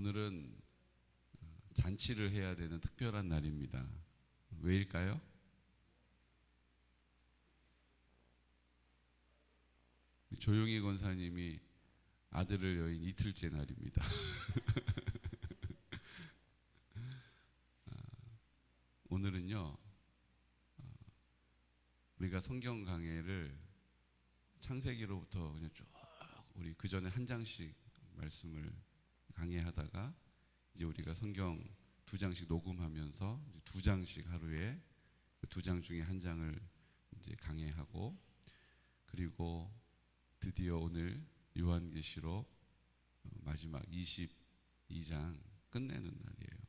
오늘은 잔치를 해야 되는 특별한 날입니다. 왜일까요? 조용희 권사님이 아들을 여인 이틀째 날입니다. 오늘은요, 우리가 성경 강해를 창세기로부터 그냥 쭉 우리 그 전에 한 장씩 말씀을 강해하다가 이제 우리가 성경 두 장씩 녹음하면서 두 장씩 하루에 두 장 중에 한 장을 이제 강해하고, 그리고 드디어 오늘 요한계시록 마지막 22장 끝내는 날이에요.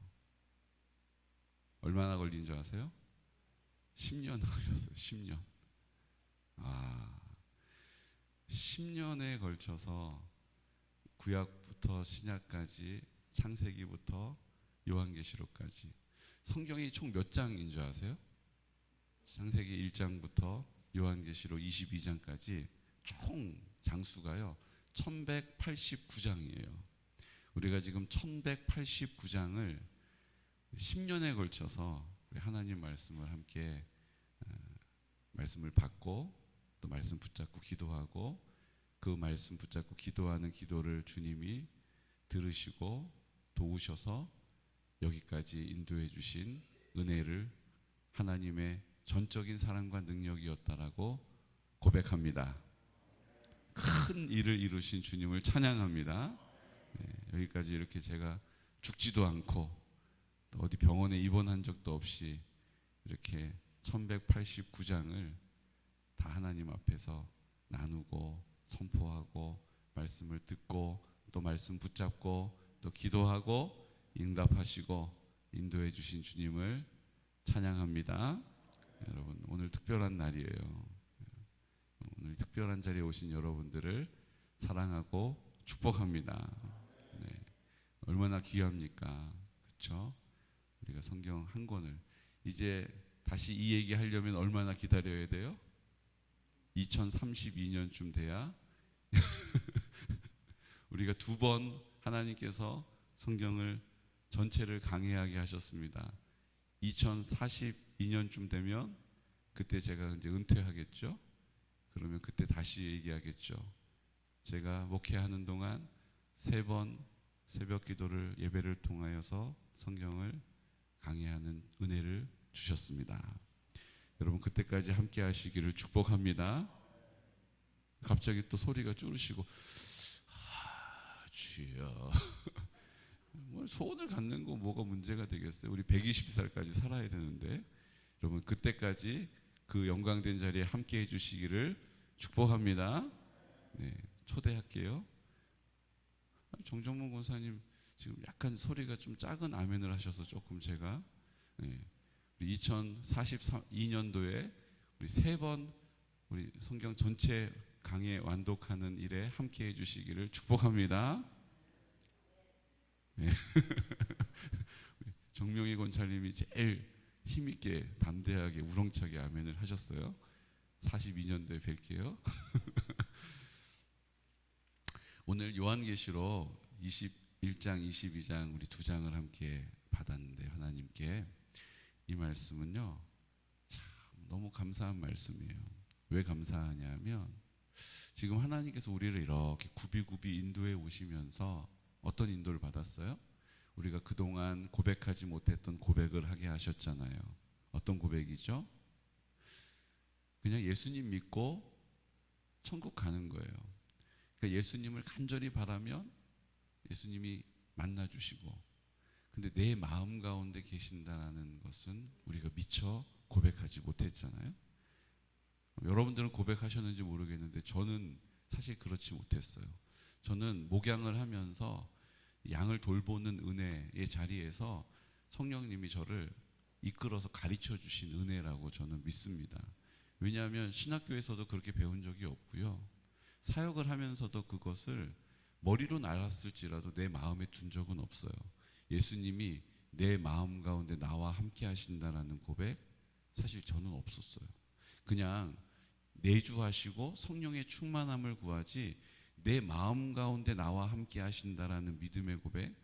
얼마나 걸린 줄 아세요? 10년 걸렸어요. 10년. 10년에 걸쳐서 구약부터 신약까지, 창세기부터 요한계시록까지 성경이 총 몇 장인 줄 아세요? 창세기 1장부터 요한계시록 22장까지 총 장수가요 1189장이에요. 우리가 지금 1189장을 10년에 걸쳐서 우리 하나님 말씀을 함께 말씀을 받고 또 말씀 붙잡고 기도하고, 그 말씀 붙잡고 기도하는 기도를 주님이 들으시고 도우셔서 여기까지 인도해 주신 은혜를 하나님의 전적인 사랑과 능력이었다라고 고백합니다. 큰 일을 이루신 주님을 찬양합니다. 여기까지 이렇게 제가 죽지도 않고 또 어디 병원에 입원한 적도 없이 이렇게 1189장을 다 하나님 앞에서 나누고 선포하고 말씀을 듣고 또 말씀 붙잡고 또 기도하고 응답하시고 인도해 주신 주님을 찬양합니다. 여러분, 오늘 특별한 날이에요. 오늘 특별한 자리에 오신 여러분들을 사랑하고 축복합니다. 네. 얼마나 귀합니까? 그렇죠? 우리가 성경 한 권을 이제 다시 이 얘기 하려면 얼마나 기다려야 돼요? 2032년쯤 돼야 우리가 두 번 하나님께서 성경을 전체를 강해하게 하셨습니다. 2042년쯤 되면 그때 제가 이제 은퇴하겠죠. 그러면 그때 다시 얘기하겠죠. 제가 목회하는 동안 3번 새벽 기도를 예배를 통하여서 성경을 강해하는 은혜를 주셨습니다. 여러분, 그때까지 함께 하시기를 축복합니다. 갑자기 또 소리가 줄으시고, 주여, 뭐 소원을 갖는 거 뭐가 문제가 되겠어요? 우리 120살까지 살아야 되는데. 여러분, 그때까지 그 영광된 자리에 함께 해주시기를 축복합니다. 네, 초대할게요. 정정문 권사님 지금 약간 소리가 좀 작은 아멘을 하셔서 조금 제가 2042년도에 우리 3번 우리 성경 전체 강해 완독하는 일에 함께 해주시기를 축복합니다. 네. 정명희 권사님이 제일 힘있게 담대하게 우렁차게 아멘을 하셨어요. 42년도에 뵐게요. 오늘 요한계시록 21장 22장 우리 두 장을 함께 받았는데, 하나님께 이 말씀은요 참 너무 감사한 말씀이에요. 왜 감사하냐면 지금 하나님께서 우리를 이렇게 굽이굽이 인도해 오시면서 어떤 인도를 받았어요? 우리가 그동안 고백하지 못했던 고백을 하게 하셨잖아요. 어떤 고백이죠? 그냥 예수님 믿고 천국 가는 거예요. 그러니까 예수님을 간절히 바라면 예수님이 만나주시고, 근데 내 마음 가운데 계신다는 것은 우리가 미처 고백하지 못했잖아요. 여러분들은 고백하셨는지 모르겠는데 저는 사실 그렇지 못했어요. 저는 목양을 하면서 양을 돌보는 은혜의 자리에서 성령님이 저를 이끌어서 가르쳐 주신 은혜라고 저는 믿습니다. 왜냐하면 신학교에서도 그렇게 배운 적이 없고요, 사역을 하면서도 그것을 머리로는 알았을지라도 내 마음에 둔 적은 없어요. 예수님이 내 마음 가운데 나와 함께 하신다라는 고백 사실 저는 없었어요. 그냥 내주하시고 성령의 충만함을 구하지 내 마음 가운데 나와 함께 하신다라는 믿음의 고백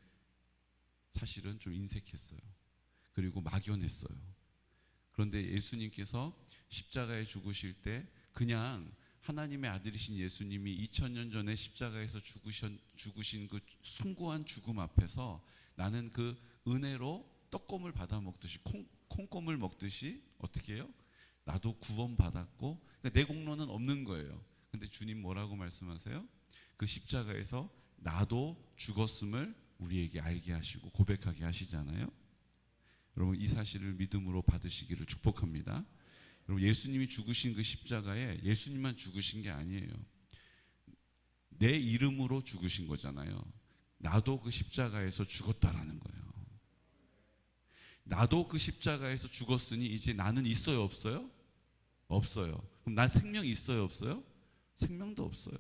사실은 좀 인색했어요. 그리고 막연했어요. 그런데 예수님께서 십자가에 죽으실 때 그냥 하나님의 아들이신 예수님이 2000년 전에 십자가에서 죽으신 그 숭고한 죽음 앞에서 나는 그 은혜로 떡껌을 받아 먹듯이 콩껌을 먹듯이 어떻게 해요? 나도 구원받았고, 그러니까 내 공로는 없는 거예요. 근데 주님 뭐라고 말씀하세요? 그 십자가에서 나도 죽었음을 우리에게 알게 하시고 고백하게 하시잖아요. 여러분, 이 사실을 믿음으로 받으시기를 축복합니다. 여러분, 예수님이 죽으신 그 십자가에 예수님만 죽으신 게 아니에요. 내 이름으로 죽으신 거잖아요. 나도 그 십자가에서 죽었다라는 거예요. 나도 그 십자가에서 죽었으니 이제 나는 있어요, 없어요? 없어요. 그럼 난 생명이 있어요, 없어요? 생명도 없어요.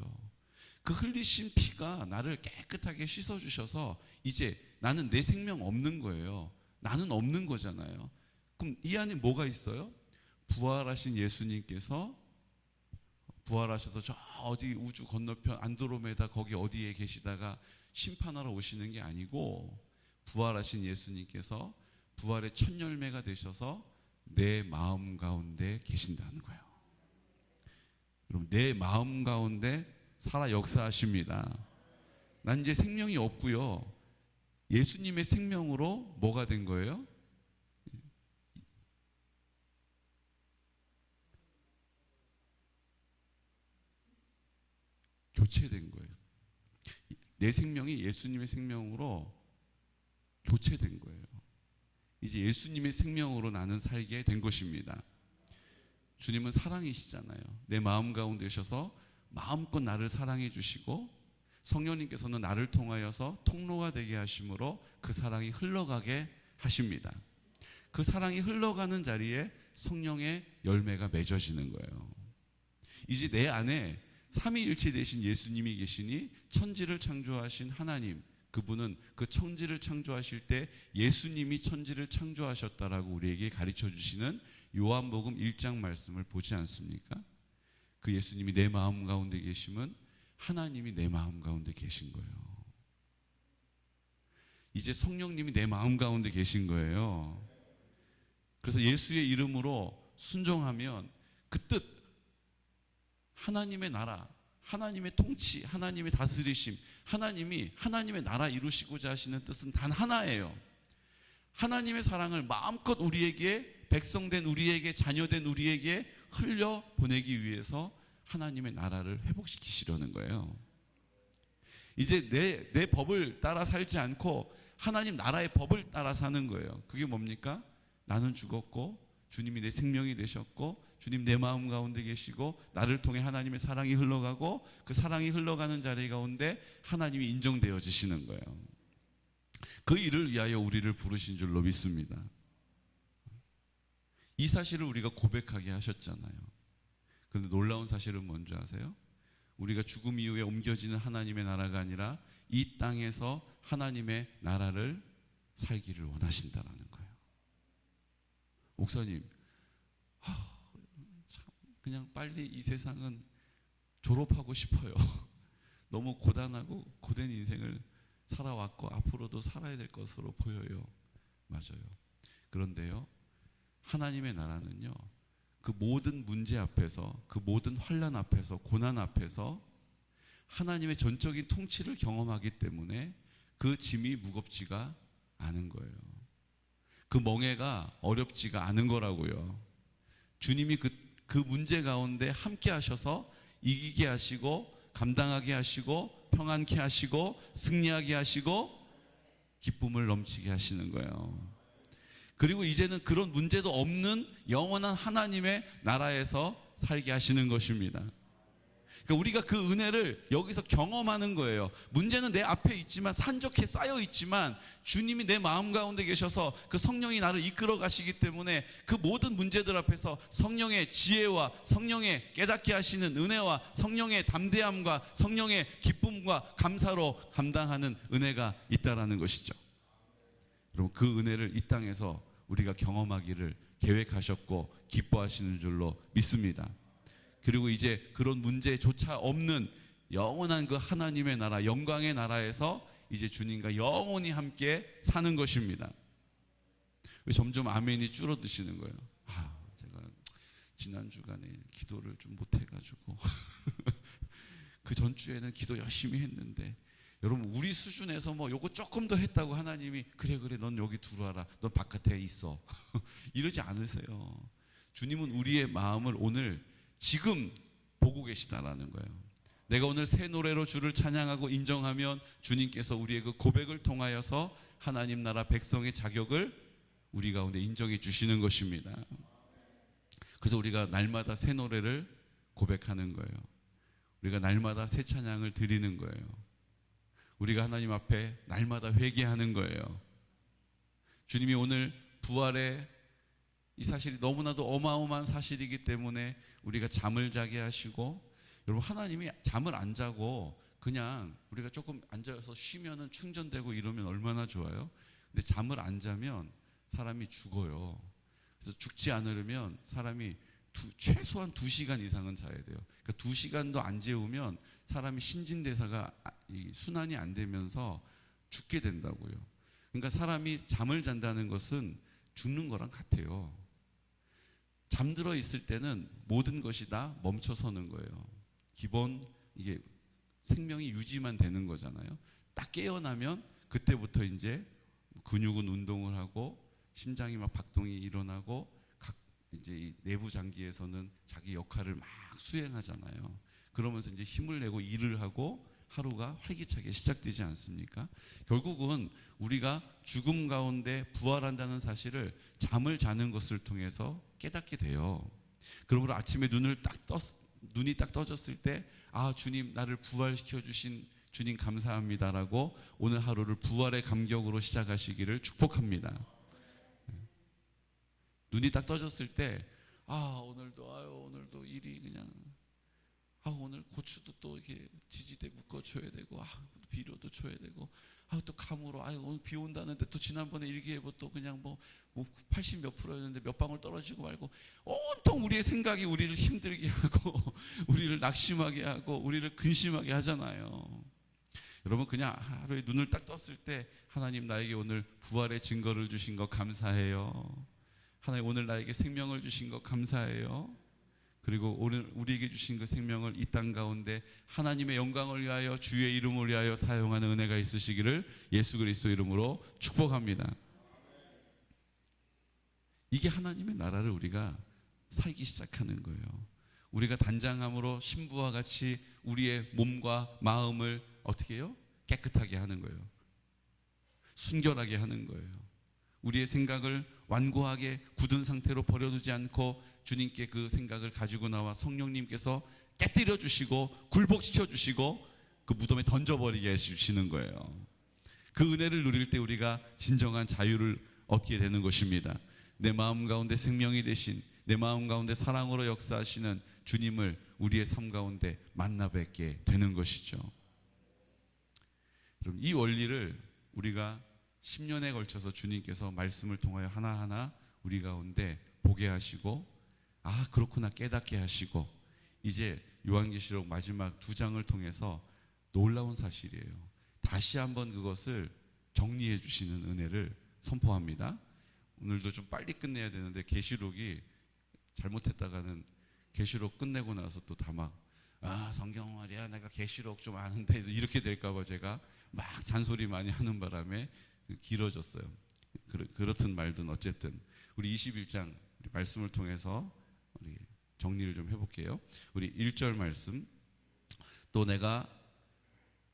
그 흘리신 피가 나를 깨끗하게 씻어주셔서 이제 나는 내 생명 없는 거예요. 나는 없는 거잖아요. 그럼 이 안에 뭐가 있어요? 부활하신 예수님께서 부활하셔서 저 어디 우주 건너편 안드로메다 거기 어디에 계시다가 심판하러 오시는 게 아니고, 부활하신 예수님께서 부활의 첫 열매가 되셔서 내 마음 가운데 계신다는 거예요. 여러분, 내 마음 가운데 살아 역사하십니다. 난 이제 생명이 없고요. 예수님의 생명으로 뭐가 된 거예요? 교체된 거예요. 내 생명이 예수님의 생명으로 교체된 거예요. 이제 예수님의 생명으로 나는 살게 된 것입니다. 주님은 사랑이시잖아요. 내 마음 가운데 계셔서 마음껏 나를 사랑해 주시고, 성령님께서는 나를 통하여서 통로가 되게 하심으로 그 사랑이 흘러가게 하십니다. 그 사랑이 흘러가는 자리에 성령의 열매가 맺어지는 거예요. 이제 내 안에 삼위일체 되신 예수님이 계시니 천지를 창조하신 하나님, 그분은 그 천지를 창조하실 때 예수님이 천지를 창조하셨다라고 우리에게 가르쳐 주시는 요한복음 1장 말씀을 보지 않습니까? 그 예수님이 내 마음 가운데 계시면 하나님이 내 마음 가운데 계신 거예요. 이제 성령님이 내 마음 가운데 계신 거예요. 그래서 예수의 이름으로 순종하면 그 뜻, 하나님의 나라, 하나님의 통치, 하나님의 다스리심, 하나님이 하나님의 나라 이루시고자 하시는 뜻은 단 하나예요. 하나님의 사랑을 마음껏 우리에게, 백성된 우리에게, 자녀된 우리에게 흘려 보내기 위해서 하나님의 나라를 회복시키시려는 거예요. 이제 내 법을 따라 살지 않고 하나님 나라의 법을 따라 사는 거예요. 그게 뭡니까? 나는 죽었고 주님이 내 생명이 되셨고 주님 내 마음 가운데 계시고 나를 통해 하나님의 사랑이 흘러가고 그 사랑이 흘러가는 자리 가운데 하나님이 인정되어지시는 거예요. 그 일을 위하여 우리를 부르신 줄로 믿습니다. 이 사실을 우리가 고백하게 하셨잖아요. 그런데 놀라운 사실은 뭔지 아세요? 우리가 죽음 이후에 옮겨지는 하나님의 나라가 아니라 이 땅에서 하나님의 나라를 살기를 원하신다라는 거예요. 목사님, 참 그냥 빨리 이 세상은 졸업하고 싶어요. 너무 고단하고 고된 인생을 살아왔고 앞으로도 살아야 될 것으로 보여요. 맞아요. 그런데요, 하나님의 나라는요, 그 모든 문제 앞에서, 그 모든 환난 앞에서, 고난 앞에서 하나님의 전적인 통치를 경험하기 때문에 그 짐이 무겁지가 않은 거예요. 그 멍해가 어렵지가 않은 거라고요. 주님이 그 문제 가운데 함께 하셔서 이기게 하시고 감당하게 하시고 평안케 하시고 승리하게 하시고 기쁨을 넘치게 하시는 거예요. 그리고 이제는 그런 문제도 없는 영원한 하나님의 나라에서 살게 하시는 것입니다. 그러니까 우리가 그 은혜를 여기서 경험하는 거예요. 문제는 내 앞에 있지만, 산적해 쌓여 있지만 주님이 내 마음 가운데 계셔서 그 성령이 나를 이끌어 가시기 때문에 그 모든 문제들 앞에서 성령의 지혜와 성령의 깨닫게 하시는 은혜와 성령의 담대함과 성령의 기쁨과 감사로 감당하는 은혜가 있다라는 것이죠. 여러분, 그 은혜를 이 땅에서 우리가 경험하기를 계획하셨고 기뻐하시는 줄로 믿습니다. 그리고 이제 그런 문제조차 없는 영원한 그 하나님의 나라, 영광의 나라에서 이제 주님과 영원히 함께 사는 것입니다. 왜 점점 아멘이 줄어드시는 거예요? 제가 지난 주간에 기도를 좀 못해가지고 그 전주에는 기도 열심히 했는데, 여러분 우리 수준에서 뭐 요거 조금 더 했다고 하나님이 그래 넌 여기 들어와라, 넌 바깥에 있어 이러지 않으세요. 주님은 우리의 마음을 오늘 지금 보고 계시다라는 거예요. 내가 오늘 새 노래로 주를 찬양하고 인정하면 주님께서 우리의 그 고백을 통하여서 하나님 나라 백성의 자격을 우리 가운데 인정해 주시는 것입니다. 그래서 우리가 날마다 새 노래를 고백하는 거예요. 우리가 날마다 새 찬양을 드리는 거예요. 우리가 하나님 앞에 날마다 회개하는 거예요. 주님이 오늘 부활의 이 사실이 너무나도 어마어마한 사실이기 때문에 우리가 잠을 자게 하시고, 여러분 하나님이 잠을 안 자고 그냥 우리가 조금 앉아서 쉬면은 충전되고 이러면 얼마나 좋아요. 근데 잠을 안 자면 사람이 죽어요. 그래서 죽지 않으려면 사람이 최소한 2시간 이상은 자야 돼요. 그러니까 2시간도 안 재우면 사람이 신진대사가 순환이 안 되면서 죽게 된다고요. 그러니까 사람이 잠을 잔다는 것은 죽는 거랑 같아요. 잠들어 있을 때는 모든 것이 다 멈춰서는 거예요. 기본 이게 생명이 유지만 되는 거잖아요. 딱 깨어나면 그때부터 이제 근육은 운동을 하고 심장이 막 박동이 일어나고 이제 이 내부 장기에서는 자기 역할을 막 수행하잖아요. 그러면서 이제 힘을 내고 일을 하고 하루가 활기차게 시작되지 않습니까? 결국은 우리가 죽음 가운데 부활한다는 사실을 잠을 자는 것을 통해서 깨닫게 돼요. 그러므로 아침에 눈이 딱 떠졌을 때, 주님 나를 부활시켜 주신 주님 감사합니다라고 오늘 하루를 부활의 감격으로 시작하시기를 축복합니다. 눈이 딱 떠졌을 때, 오늘도 일이 그냥, 오늘 고추도 또 이렇게 지지대 묶어줘야 되고, 비료도 줘야 되고, 또 감으로, 오늘 비 온다는데 또 지난번에 일기예보 또 그냥 뭐 80 몇 %였는데 몇 방울 떨어지고 말고, 온통 우리의 생각이 우리를 힘들게 하고, 우리를 낙심하게 하고, 우리를 근심하게 하잖아요. 여러분 그냥 하루에 눈을 딱 떴을 때, 하나님 나에게 오늘 부활의 증거를 주신 거 감사해요. 하나님 오늘 나에게 생명을 주신 것 감사해요. 그리고 오늘 우리에게 주신 그 생명을 이 땅 가운데 하나님의 영광을 위하여 주의 이름을 위하여 사용하는 은혜가 있으시기를 예수 그리스도 이름으로 축복합니다. 이게 하나님의 나라를 우리가 살기 시작하는 거예요. 우리가 단장함으로 신부와 같이 우리의 몸과 마음을 어떻게 해요? 깨끗하게 하는 거예요. 순결하게 하는 거예요. 우리의 생각을 완고하게 굳은 상태로 버려두지 않고 주님께 그 생각을 가지고 나와 성령님께서 깨뜨려 주시고 굴복시켜 주시고 그 무덤에 던져버리게 해주시는 거예요. 그 은혜를 누릴 때 우리가 진정한 자유를 얻게 되는 것입니다. 내 마음 가운데 생명이 되신, 내 마음 가운데 사랑으로 역사하시는 주님을 우리의 삶 가운데 만나 뵙게 되는 것이죠. 여러분 이 원리를 우리가 10년에 걸쳐서 주님께서 말씀을 통하여 하나하나 우리 가운데 보게 하시고, 그렇구나 깨닫게 하시고, 이제 요한계시록 마지막 2장을 통해서 놀라운 사실이에요. 다시 한번 그것을 정리해 주시는 은혜를 선포합니다. 오늘도 좀 빨리 끝내야 되는데 계시록이 잘못했다가는 계시록 끝내고 나서 또 다 막 성경 말이야 내가 계시록 좀 아는데 이렇게 될까 봐 제가 막 잔소리 많이 하는 바람에 길어졌어요. 그렇든 말든 어쨌든 우리 21장 우리 말씀을 통해서 우리 정리를 좀 해볼게요. 우리 1절 말씀. 또 내가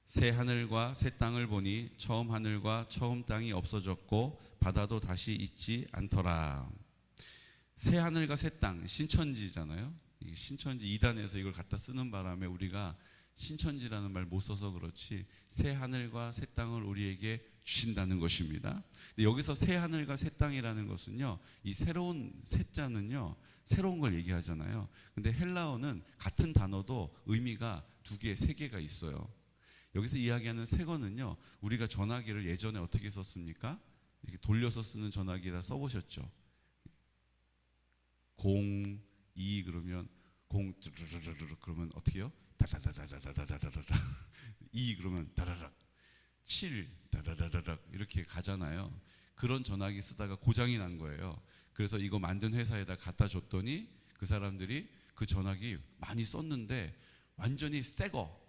새 하늘과 새 땅을 보니 처음 하늘과 처음 땅이 없어졌고 바다도 다시 있지 않더라. 새 하늘과 새 땅, 신천지잖아요. 신천지 2단에서 이걸 갖다 쓰는 바람에 우리가 신천지라는 말 못 써서 그렇지 새 하늘과 새 땅을 우리에게 주신다는 것입니다. 근데 여기서 새 하늘과 새 땅이라는 것은요, 이 새로운 새자는요 새로운 걸 얘기하잖아요. 근데 헬라어는 같은 단어도 의미가 2개, 3개가 있어요. 여기서 이야기하는 새 거는요, 우리가 전화기를 예전에 어떻게 썼습니까? 이렇게 돌려서 쓰는 전화기라 써보셨죠? 0, 2 그러면 0 그러면 어떻게 해요? 다다다다다다다다다 2 그러면 다다닥. 7 다다다다닥 이렇게 가잖아요. 그런 전화기 쓰다가 고장이 난 거예요. 그래서 이거 만든 회사에다 갖다 줬더니 그 사람들이 그 전화기 많이 썼는데 완전히 새거,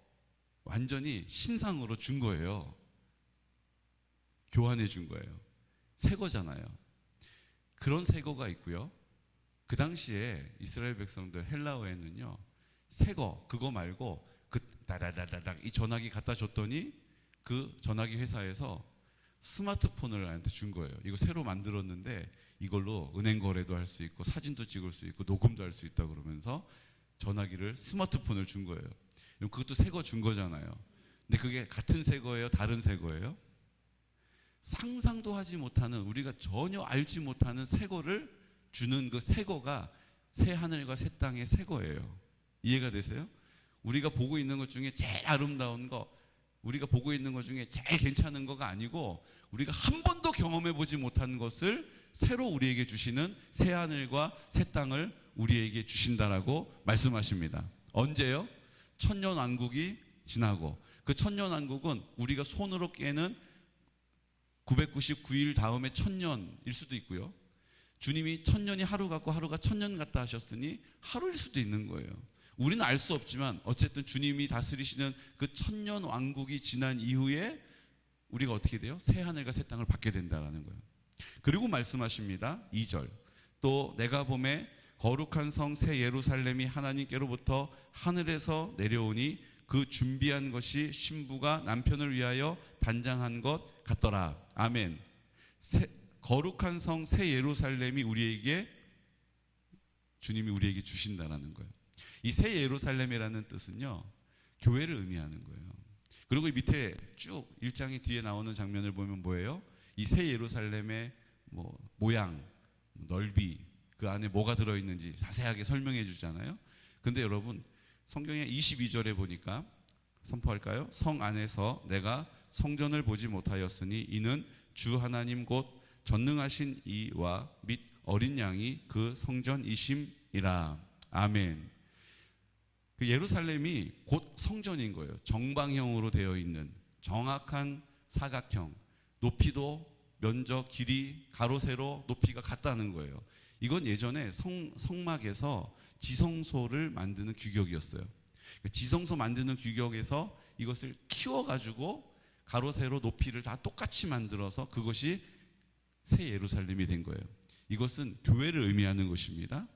완전히 신상으로 준 거예요. 교환해 준 거예요. 새거잖아요. 그런 새거가 있고요. 그 당시에 이스라엘 백성들 헬라어에는요, 새거 그거 말고 그 다다다다닥 이 전화기 갖다 줬더니 그 전화기 회사에서 스마트폰을 나한테 준 거예요. 이거 새로 만들었는데 이걸로 은행 거래도 할 수 있고 사진도 찍을 수 있고 녹음도 할 수 있다 그러면서 전화기를, 스마트폰을 준 거예요. 그것도 새거 준 거잖아요. 근데 그게 같은 새거예요? 다른 새거예요? 상상도 하지 못하는, 우리가 전혀 알지 못하는 새거를 주는 그 새거가 새 하늘과 새 땅의 새거예요. 이해가 되세요? 우리가 보고 있는 것 중에 제일 아름다운 거, 우리가 보고 있는 것 중에 제일 괜찮은 거가 아니고 우리가 한 번도 경험해 보지 못한 것을 새로 우리에게 주시는 새 하늘과 새 땅을 우리에게 주신다라고 말씀하십니다. 언제요? 천년왕국이 지나고, 그 천년왕국은 우리가 손으로 깨는 999일 다음에 1000년일 수도 있고요. 주님이 1000년이 하루 같고 하루가 1000년 같다 하셨으니 하루일 수도 있는 거예요. 우리는 알 수 없지만 어쨌든 주님이 다스리시는 그 1000년 왕국이 지난 이후에 우리가 어떻게 돼요? 새 하늘과 새 땅을 받게 된다라는 거예요. 그리고 말씀하십니다. 2절. 또 내가 보매 거룩한 성 새 예루살렘이 하나님께로부터 하늘에서 내려오니 그 준비한 것이 신부가 남편을 위하여 단장한 것 같더라. 아멘. 거룩한 성 새 예루살렘이 우리에게, 주님이 우리에게 주신다라는 거예요. 이 새 예루살렘이라는 뜻은요, 교회를 의미하는 거예요. 그리고 이 밑에 쭉 1장의 뒤에 나오는 장면을 보면 뭐예요? 이 새 예루살렘의 모양, 넓이, 그 안에 뭐가 들어있는지 자세하게 설명해 주잖아요. 근데 여러분, 성경의 22절에 보니까, 선포할까요? 성 안에서 내가 성전을 보지 못하였으니 이는 주 하나님 곧 전능하신 이와 및 어린 양이 그 성전이심이라. 아멘. 그 예루살렘이 곧 성전인 거예요. 정방형으로 되어 있는 정확한 사각형, 높이도 면적, 길이, 가로, 세로 높이가 같다는 거예요. 이건 예전에 성막에서 지성소를 만드는 규격이었어요. 지성소 만드는 규격에서 이것을 키워가지고 가로, 세로 높이를 다 똑같이 만들어서 그것이 새 예루살렘이 된 거예요. 이것은 교회를 의미하는 것입니다.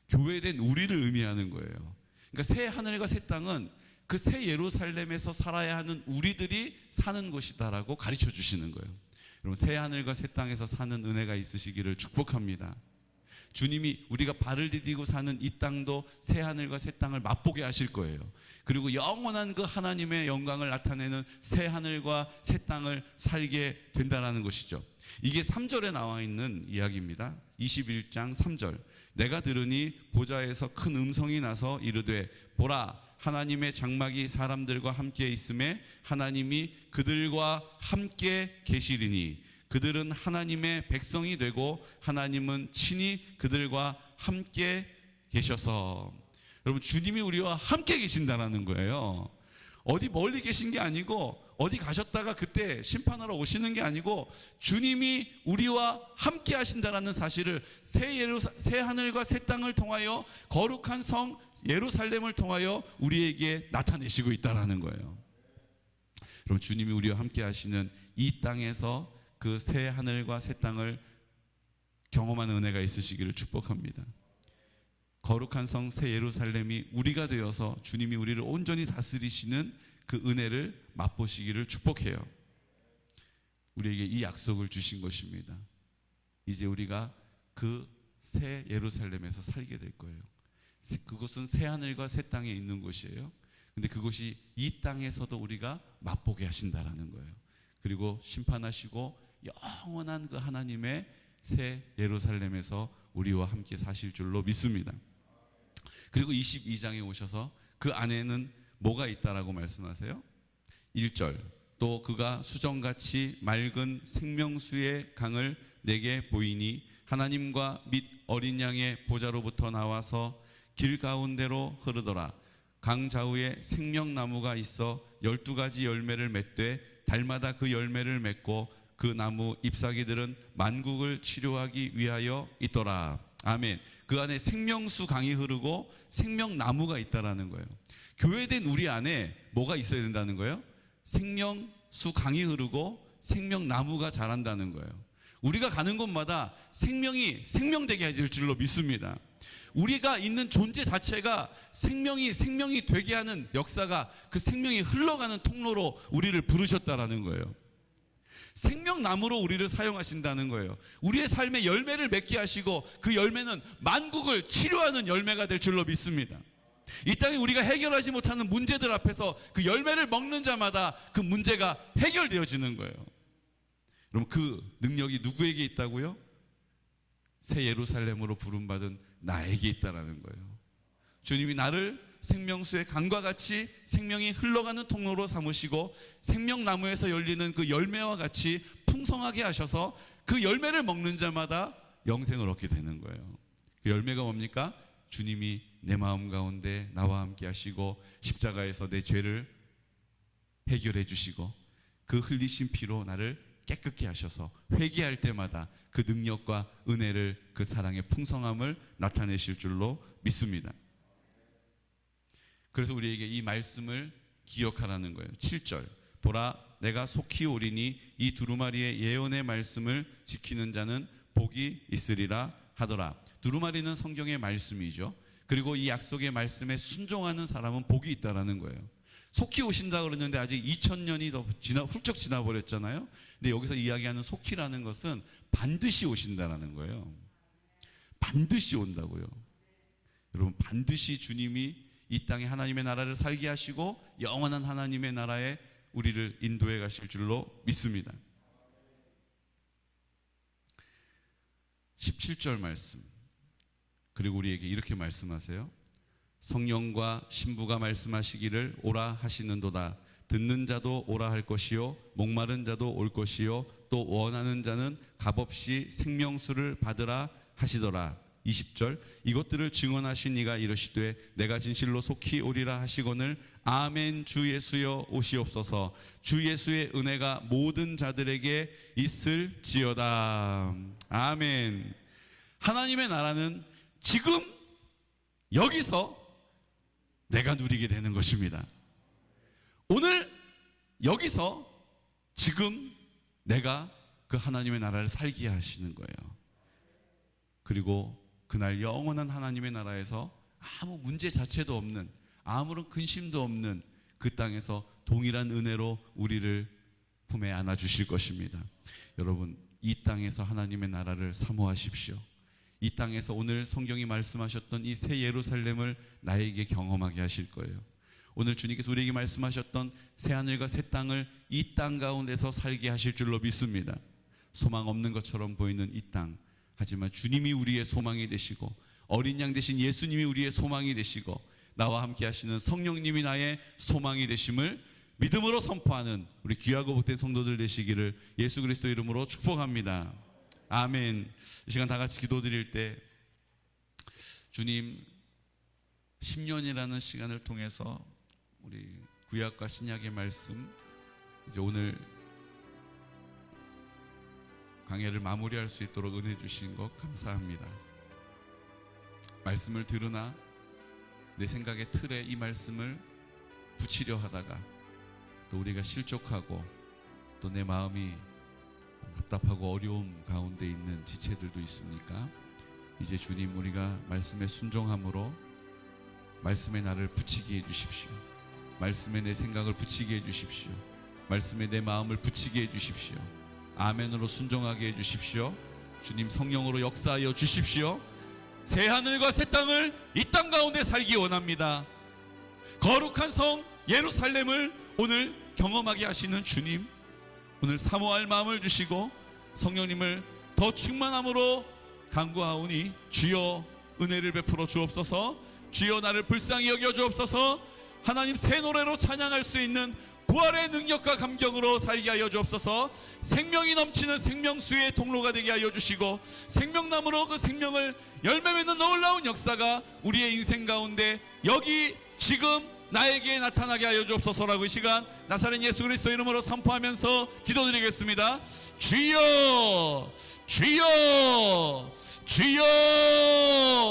교회된 우리를 의미하는 거예요. 그러니까 새 하늘과 새 땅은 그 새 예루살렘에서 살아야 하는 우리들이 사는 것이다라고 가르쳐 주시는 거예요. 여러분, 새 하늘과 새 땅에서 사는 은혜가 있으시기를 축복합니다. 주님이 우리가 발을 디디고 사는 이 땅도 새 하늘과 새 땅을 맛보게 하실 거예요. 그리고 영원한 그 하나님의 영광을 나타내는 새 하늘과 새 땅을 살게 된다는 것이죠. 이게 3절에 나와 있는 이야기입니다. 21장 3절. 내가 들으니 보좌에서 큰 음성이 나서 이르되 보라, 하나님의 장막이 사람들과 함께 있음에 하나님이 그들과 함께 계시리니 그들은 하나님의 백성이 되고 하나님은 친히 그들과 함께 계셔서. 여러분, 주님이 우리와 함께 계신다는 거예요. 어디 멀리 계신 게 아니고 어디 가셨다가 그때 심판하러 오시는 게 아니고 주님이 우리와 함께 하신다라는 사실을 새 하늘과 새 땅을 통하여 거룩한 성 예루살렘을 통하여 우리에게 나타내시고 있다라는 거예요. 여러분, 주님이 우리와 함께 하시는 이 땅에서 그 새 하늘과 새 땅을 경험하는 은혜가 있으시기를 축복합니다. 거룩한 성 새 예루살렘이 우리가 되어서 주님이 우리를 온전히 다스리시는 그 은혜를 맛보시기를 축복해요. 우리에게 이 약속을 주신 것입니다. 이제 우리가 그 새 예루살렘에서 살게 될 거예요. 그곳은 새 하늘과 새 땅에 있는 곳이에요. 근데 그곳이 이 땅에서도 우리가 맛보게 하신다라는 거예요. 그리고 심판하시고 영원한 그 하나님의 새 예루살렘에서 우리와 함께 사실 줄로 믿습니다. 그리고 22장에 오셔서 그 안에는 뭐가 있다라고 말씀하세요? 1절. 또 그가 수정같이 맑은 생명수의 강을 내게 보이니 하나님과 및 어린 양의 보좌로부터 나와서 길 가운데로 흐르더라. 강 좌우에 생명나무가 있어 12가지 열매를 맺되 달마다 그 열매를 맺고 그 나무 잎사귀들은 만국을 치료하기 위하여 있더라. 아멘. 그 안에 생명수 강이 흐르고 생명나무가 있다라는 거예요. 교회된 우리 안에 뭐가 있어야 된다는 거예요? 생명수 강이 흐르고 생명나무가 자란다는 거예요. 우리가 가는 곳마다 생명이 생명되게 해줄 줄로 믿습니다. 우리가 있는 존재 자체가 생명이 되게 하는 역사가 그 생명이 흘러가는 통로로 우리를 부르셨다라는 거예요. 생명나무로 우리를 사용하신다는 거예요. 우리의 삶에 열매를 맺게 하시고 그 열매는 만국을 치료하는 열매가 될 줄로 믿습니다. 이 땅에 우리가 해결하지 못하는 문제들 앞에서 그 열매를 먹는 자마다 그 문제가 해결되어지는 거예요. 그럼 그 능력이 누구에게 있다고요? 새 예루살렘으로 부름받은 나에게 있다라는 거예요. 주님이 나를 생명수의 강과 같이 생명이 흘러가는 통로로 삼으시고 생명나무에서 열리는 그 열매와 같이 풍성하게 하셔서 그 열매를 먹는 자마다 영생을 얻게 되는 거예요. 그 열매가 뭡니까? 주님이 내 마음 가운데 나와 함께 하시고 십자가에서 내 죄를 해결해 주시고 그 흘리신 피로 나를 깨끗게 하셔서 회개할 때마다 그 능력과 은혜를, 그 사랑의 풍성함을 나타내실 줄로 믿습니다. 그래서 우리에게 이 말씀을 기억하라는 거예요. 7절 보라 내가 속히 오리니 이 두루마리의 예언의 말씀을 지키는 자는 복이 있으리라 하더라. 두루마리는 성경의 말씀이죠. 그리고 이 약속의 말씀에 순종하는 사람은 복이 있다라는 거예요. 속히 오신다 그러는데 아직 2000년이 더 훌쩍 지나버렸잖아요. 근데 여기서 이야기하는 속히라는 것은 반드시 오신다라는 거예요. 반드시 온다고요. 여러분, 반드시 주님이 이 땅에 하나님의 나라를 살게 하시고 영원한 하나님의 나라에 우리를 인도해 가실 줄로 믿습니다. 17절 말씀, 그리고 우리에게 이렇게 말씀하세요. 성령과 신부가 말씀하시기를 오라 하시는도다. 듣는 자도 오라 할 것이요 목마른 자도 올 것이요 또 원하는 자는 값없이 생명수를 받으라 하시더라. 20절 이것들을 증언하신 이가 이르시되 내가 진실로 속히 오리라 하시거늘 아멘. 주 예수여 오시옵소서. 주 예수의 은혜가 모든 자들에게 있을지어다. 아멘. 하나님의 나라는 지금 여기서 내가 누리게 되는 것입니다. 오늘 여기서 지금 내가 그 하나님의 나라를 살게 하시는 거예요. 그리고 그날 영원한 하나님의 나라에서 아무 문제 자체도 없는, 아무런 근심도 없는 그 땅에서 동일한 은혜로 우리를 품에 안아주실 것입니다. 여러분, 이 땅에서 하나님의 나라를 사모하십시오. 이 땅에서 오늘 성경이 말씀하셨던 이 새 예루살렘을 나에게 경험하게 하실 거예요. 오늘 주님께서 우리에게 말씀하셨던 새 하늘과 새 땅을 이 땅 가운데서 살게 하실 줄로 믿습니다. 소망 없는 것처럼 보이는 이 땅, 하지만 주님이 우리의 소망이 되시고 어린 양 되신 예수님이 우리의 소망이 되시고 나와 함께 하시는 성령님이 나의 소망이 되심을 믿음으로 선포하는 우리 귀하고 복된 성도들 되시기를 예수 그리스도 이름으로 축복합니다. 아멘. 이 시간 다 같이 기도드릴 때 주님, 10년이라는 시간을 통해서 우리 구약과 신약의 말씀, 이제 오늘 강해를 마무리할 수 있도록 은혜 주신 것 감사합니다. 말씀을 들으나 내 생각의 틀에 이 말씀을 붙이려 하다가 또 우리가 실족하고 또 내 마음이 답답하고 어려움 가운데 있는 지체들도 있습니까? 이제 주님, 우리가 말씀에 순종함으로 말씀에 나를 붙이게 해주십시오. 말씀에 내 생각을 붙이게 해주십시오. 말씀에 내 마음을 붙이게 해주십시오. 아멘으로 순종하게 해주십시오. 주님, 성령으로 역사하여 주십시오. 새 하늘과 새 땅을 이 땅 가운데 살기 원합니다. 거룩한 성 예루살렘을 오늘 경험하게 하시는 주님, 오늘 사모할 마음을 주시고 성령님을 더 충만함으로 간구하오니 주여 은혜를 베풀어 주옵소서. 주여 나를 불쌍히 여겨 주옵소서. 하나님, 새 노래로 찬양할 수 있는 부활의 능력과 감격으로 살게 하여 주옵소서. 생명이 넘치는 생명수의 통로가 되게 하여 주시고 생명나무로 그 생명을 열매 맺는 놀라운 역사가 우리의 인생 가운데 여기 지금 나에게 나타나게 하여 주옵소서라고 이 시간 나사렛 예수 그리스도 이름으로 선포하면서 기도드리겠습니다. 주여 주여 주여